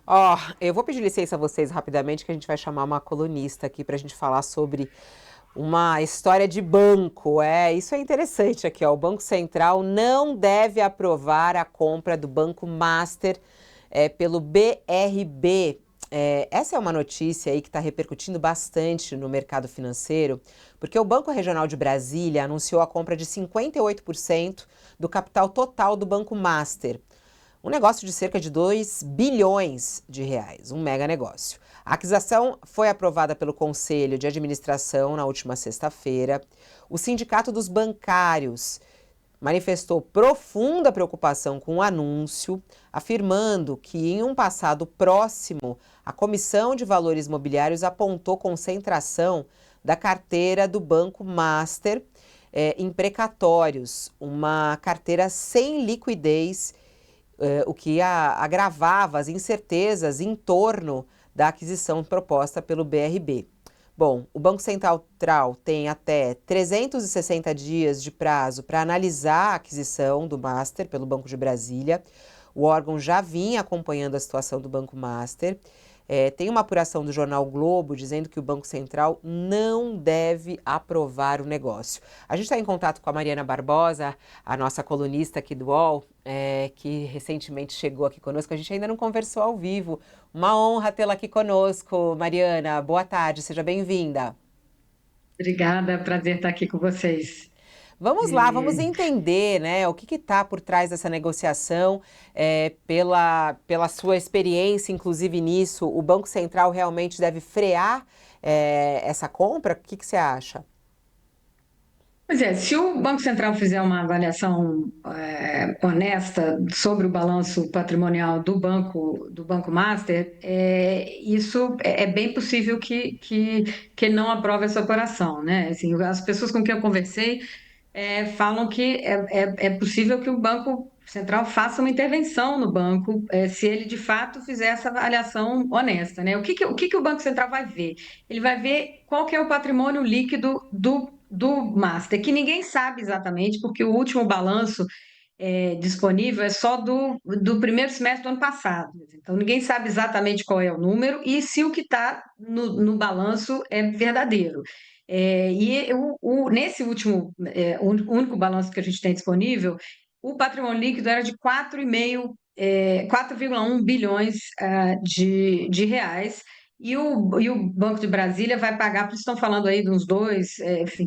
Ó, eu vou pedir licença a vocês rapidamente, que a gente vai chamar uma colunista aqui para a gente falar sobre uma história de banco. Isso é interessante aqui, ó. O Banco Central não deve aprovar a compra do Banco Master pelo BRB. Essa é uma notícia aí que está repercutindo bastante no mercado financeiro, porque o Banco Regional de Brasília anunciou a compra de 58% do capital total do Banco Master. Um negócio de cerca de 2 bilhões de reais, um mega negócio. A aquisição foi aprovada pelo Conselho de Administração na última sexta-feira. O Sindicato dos Bancários manifestou profunda preocupação com o anúncio, afirmando que em um passado próximo, a Comissão de Valores Mobiliários apontou concentração da carteira do Banco Master em precatórios, uma carteira sem liquidez, o que agravava as incertezas em torno da aquisição proposta pelo BRB. Bom, o Banco Central tem até 360 dias de prazo para analisar a aquisição do Master pelo Banco de Brasília. O órgão já vinha acompanhando a situação do Banco Master. Tem uma apuração do jornal Globo dizendo que o Banco Central não deve aprovar o negócio. A gente está em contato com a Mariana Barbosa, a nossa colunista aqui do UOL, que recentemente chegou aqui conosco. A gente ainda não conversou ao vivo. Uma honra tê-la aqui conosco, Mariana. Boa tarde, seja bem-vinda. Obrigada, prazer estar aqui com vocês. Vamos lá, vamos E, entender, né, o que está por trás dessa negociação, pela sua experiência, inclusive nisso, o Banco Central realmente deve frear, essa compra? O que você acha? Pois é, se o Banco Central fizer uma avaliação honesta sobre o balanço patrimonial do Banco Master, isso é bem possível que ele não aprove essa operação, né? Assim, as pessoas com quem eu conversei falam que é possível que o Banco Central faça uma intervenção no banco, se ele de fato fizer essa avaliação honesta, né? O que o Banco Central vai ver? Ele vai ver qual que é o patrimônio líquido do Master, que ninguém sabe exatamente, porque o último balanço disponível é só do primeiro semestre do ano passado. Então, ninguém sabe exatamente qual é o número e se o que está no balanço é verdadeiro. Nesse último, o único balanço que a gente tem disponível, o patrimônio líquido era de 4,1 bilhões de reais. E o Banco de Brasília vai pagar, por isso estão falando aí de uns dois, enfim,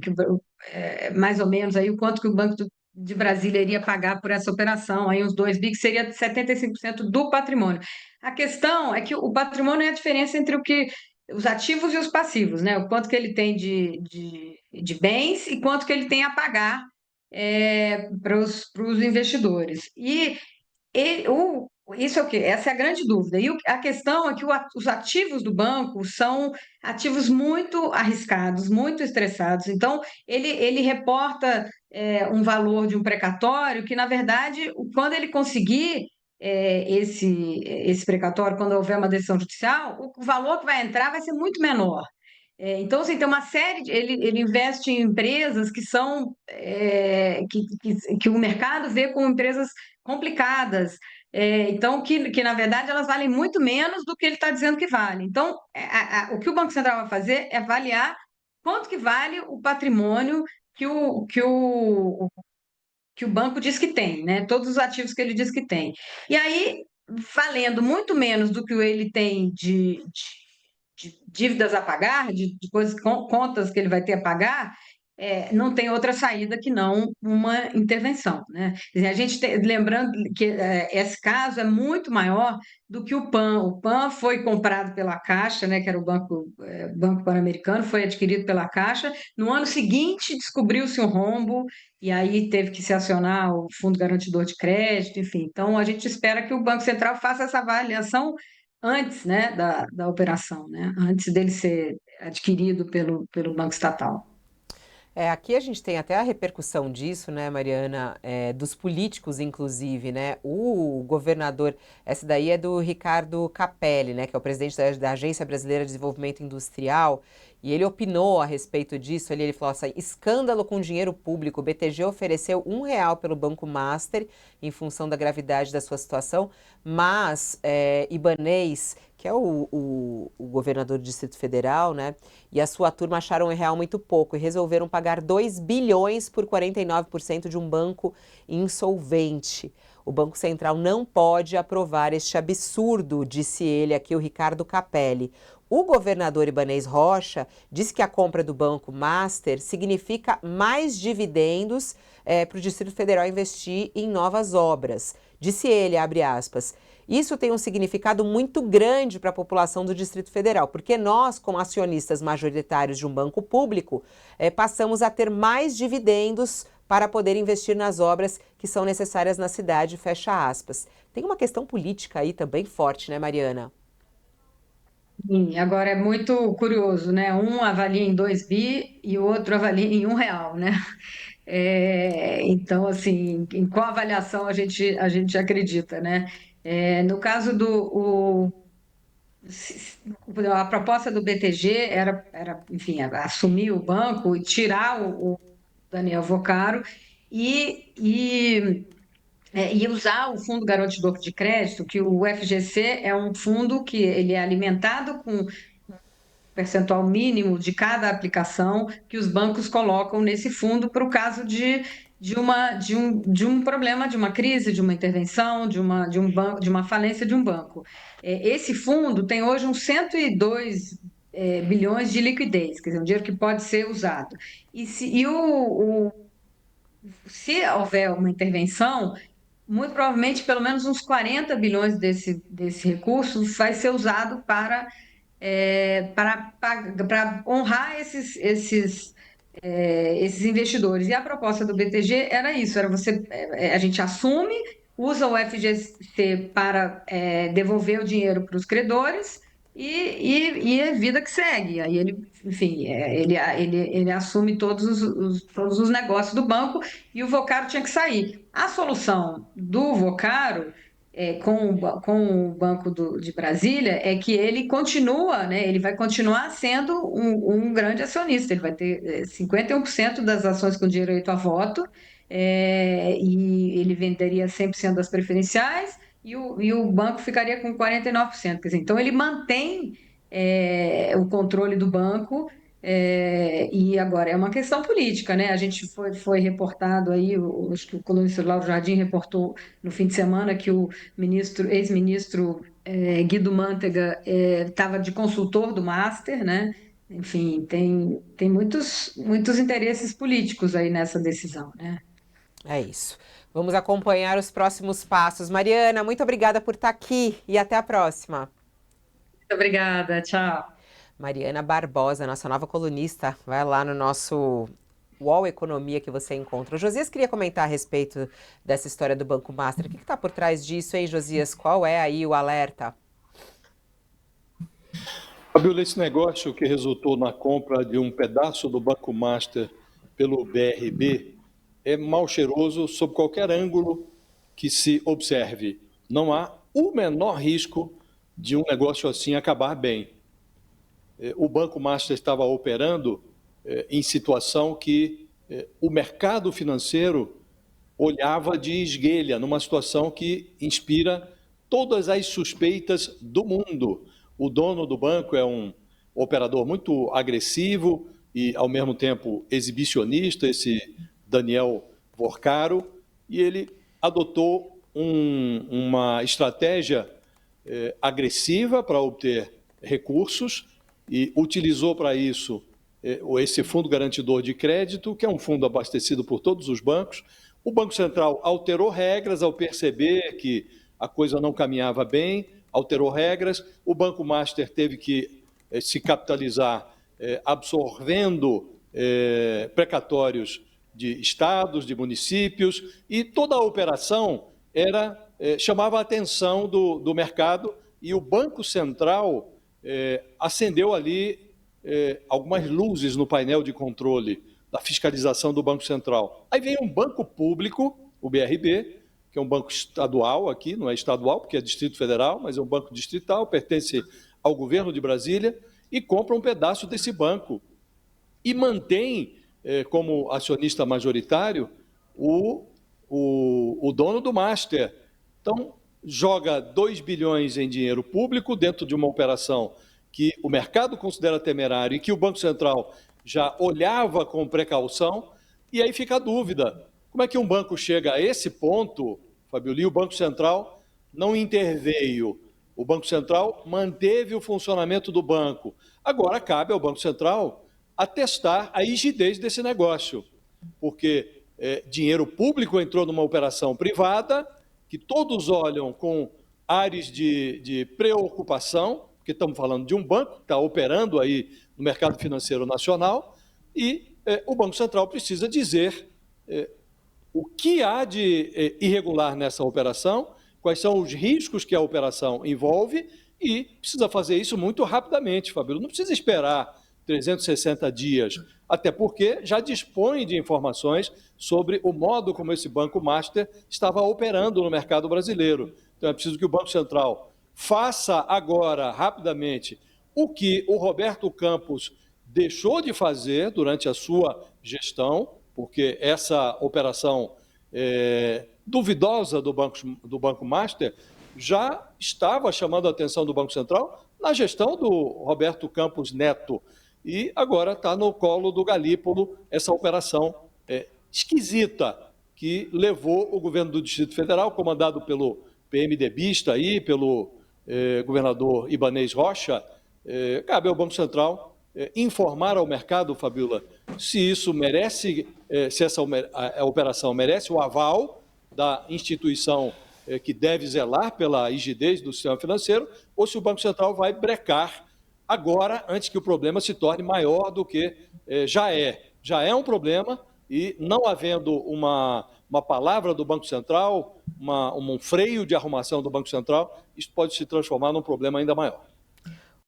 mais ou menos aí o quanto que o Banco de Brasília iria pagar por essa operação, aí uns 2 bi, que seria 75% do patrimônio. A questão é que o patrimônio é a diferença entre os ativos e os passivos, né? O quanto que ele tem de bens e quanto que ele tem a pagar para os investidores. Isso é o quê? Essa é a grande dúvida. A questão é que os ativos do banco são ativos muito arriscados, muito estressados. Então, ele reporta um valor de um precatório que, na verdade, quando ele conseguir esse precatório, quando houver uma decisão judicial, o valor que vai entrar vai ser muito menor. Então, assim, tem uma série ele investe em empresas que são que o mercado vê como empresas complicadas. Então, que na verdade elas valem muito menos do que ele está dizendo que vale. Então, o que o Banco Central vai fazer é avaliar quanto que vale o patrimônio que o banco diz que tem, né? Todos os ativos que ele diz que tem. E aí, valendo muito menos do que ele tem de dívidas a pagar, de coisas, contas que ele vai ter a pagar, não tem outra saída que não uma intervenção, né? Quer dizer, lembrando que esse caso é muito maior do que o PAN. O PAN foi comprado pela Caixa, né, que era o Banco Pan-Americano, foi adquirido pela Caixa. No ano seguinte, descobriu-se um rombo e aí teve que se acionar o Fundo Garantidor de Crédito, enfim. Então, a gente espera que o Banco Central faça essa avaliação antes, né, da operação, né, antes dele ser adquirido pelo Banco Estatal. Aqui a gente tem até a repercussão disso, né, Mariana, dos políticos, inclusive, né? O governador, essa daí é do Ricardo Capelli, né, que é o presidente da Agência Brasileira de Desenvolvimento Industrial, e ele opinou a respeito disso. Ele falou assim: escândalo com dinheiro público. O BTG ofereceu R$ 1 pelo Banco Master em função da gravidade da sua situação, mas Ibanez, que é o governador do Distrito Federal, né, e a sua turma acharam R$ 1 muito pouco e resolveram pagar 2 bilhões por 49% de um banco insolvente. O Banco Central não pode aprovar este absurdo, disse ele aqui, o Ricardo Capelli. O governador Ibanez Rocha disse que a compra do Banco Master significa mais dividendos para o Distrito Federal investir em novas obras. Disse ele, abre aspas, isso tem um significado muito grande para a população do Distrito Federal, porque nós, como acionistas majoritários de um banco público, passamos a ter mais dividendos para poder investir nas obras que são necessárias na cidade, fecha aspas. Tem uma questão política aí também forte, né, Mariana? Sim, agora é muito curioso, né? Um avalia em 2 bi e o outro avalia em R$ 1, né? Então, assim, em qual avaliação a gente acredita, né? No caso a proposta do BTG enfim, assumir o banco e tirar o Daniel Vocaro e usar o Fundo Garantidor de Crédito, que o FGC é um fundo que ele é alimentado com percentual mínimo de cada aplicação que os bancos colocam nesse fundo para o caso de um problema, de uma crise, de uma intervenção, de uma falência de um banco. Esse fundo tem hoje uns 102 bilhões de liquidez, quer dizer, um dinheiro que pode ser usado. Se houver uma intervenção, muito provavelmente pelo menos uns 40 bilhões desse recurso vai ser usado para honrar esses investidores. E a proposta do BTG era isso, era a gente assume, usa o FGC para devolver o dinheiro para os credores e é vida que segue. Aí ele, enfim, ele assume todos os negócios do banco e o Vocaro tinha que sair. A solução do Vocaro com o Banco de Brasília é que ele continua, né, ele vai continuar sendo um grande acionista, ele vai ter 51% das ações com direito a voto, e ele venderia 100% das preferenciais e o banco ficaria com 49%. Quer dizer, então ele mantém o controle do banco. E agora é uma questão política, né? A gente foi reportado aí, acho que o colunista Lauro Jardim reportou no fim de semana que o ex-ministro Guido Mantega estava de consultor do Master, né? Enfim, tem muitos interesses políticos aí nessa decisão, né? É isso. Vamos acompanhar os próximos passos. Mariana, muito obrigada por estar aqui e até a próxima. Muito obrigada, tchau. Mariana Barbosa, nossa nova colunista, vai lá no nosso UOL Economia que você encontra. O Josias queria comentar a respeito dessa história do Banco Master. O que está por trás disso, hein, Josias? Qual é aí o alerta? Fabiola, esse negócio que resultou na compra de um pedaço do Banco Master pelo BRB é mal cheiroso sob qualquer ângulo que se observe. Não há o menor risco de um negócio assim acabar bem. O Banco Master estava operando em situação que o mercado financeiro olhava de esguelha, numa situação que inspira todas as suspeitas do mundo. O dono do banco é um operador muito agressivo e, ao mesmo tempo, exibicionista, esse Daniel Vocaro, e ele adotou uma estratégia agressiva para obter recursos e utilizou para isso esse Fundo Garantidor de Crédito, que é um fundo abastecido por todos os bancos. O Banco Central alterou regras ao perceber que a coisa não caminhava bem, alterou regras. O Banco Master teve que se capitalizar absorvendo precatórios de estados, de municípios, e toda a operação chamava a atenção do mercado, e o Banco Central acendeu ali algumas luzes no painel de controle da fiscalização do Banco Central. Aí vem um banco público, o BRB, que é um banco estadual aqui, não é estadual porque é Distrito Federal, mas é um banco distrital, pertence ao governo de Brasília, e compra um pedaço desse banco e mantém como acionista majoritário o dono do Master. Então, joga 2 bilhões em dinheiro público dentro de uma operação que o mercado considera temerário e que o Banco Central já olhava com precaução, e aí fica a dúvida. Como é que um banco chega a esse ponto, Fabio, e o Banco Central não interveio? O Banco Central manteve o funcionamento do banco. Agora cabe ao Banco Central atestar a rigidez desse negócio, porque dinheiro público entrou numa operação privada, que todos olham com ares de preocupação, porque estamos falando de um banco que está operando aí no mercado financeiro nacional, e o Banco Central precisa dizer o que há de irregular nessa operação, quais são os riscos que a operação envolve, e precisa fazer isso muito rapidamente, Fabíola. Não precisa esperar 360 dias, até porque já dispõe de informações sobre o modo como esse Banco Master estava operando no mercado brasileiro. Então é preciso que o Banco Central faça agora, rapidamente, o que o Roberto Campos deixou de fazer durante a sua gestão, porque essa operação duvidosa do Banco Master já estava chamando a atenção do Banco Central na gestão do Roberto Campos Neto. E agora está no colo do Galípolo essa operação esquisita que levou o governo do Distrito Federal, comandado pelo PMDBista aí, pelo governador Ibanez Rocha. Cabe ao Banco Central informar ao mercado, Fabíola, se isso merece, se essa operação merece o aval da instituição que deve zelar pela rigidez do sistema financeiro, ou se o Banco Central vai brecar agora, antes que o problema se torne maior do que já é. Já é um problema e, não havendo uma palavra do Banco Central, um freio de arrumação do Banco Central, isso pode se transformar num problema ainda maior.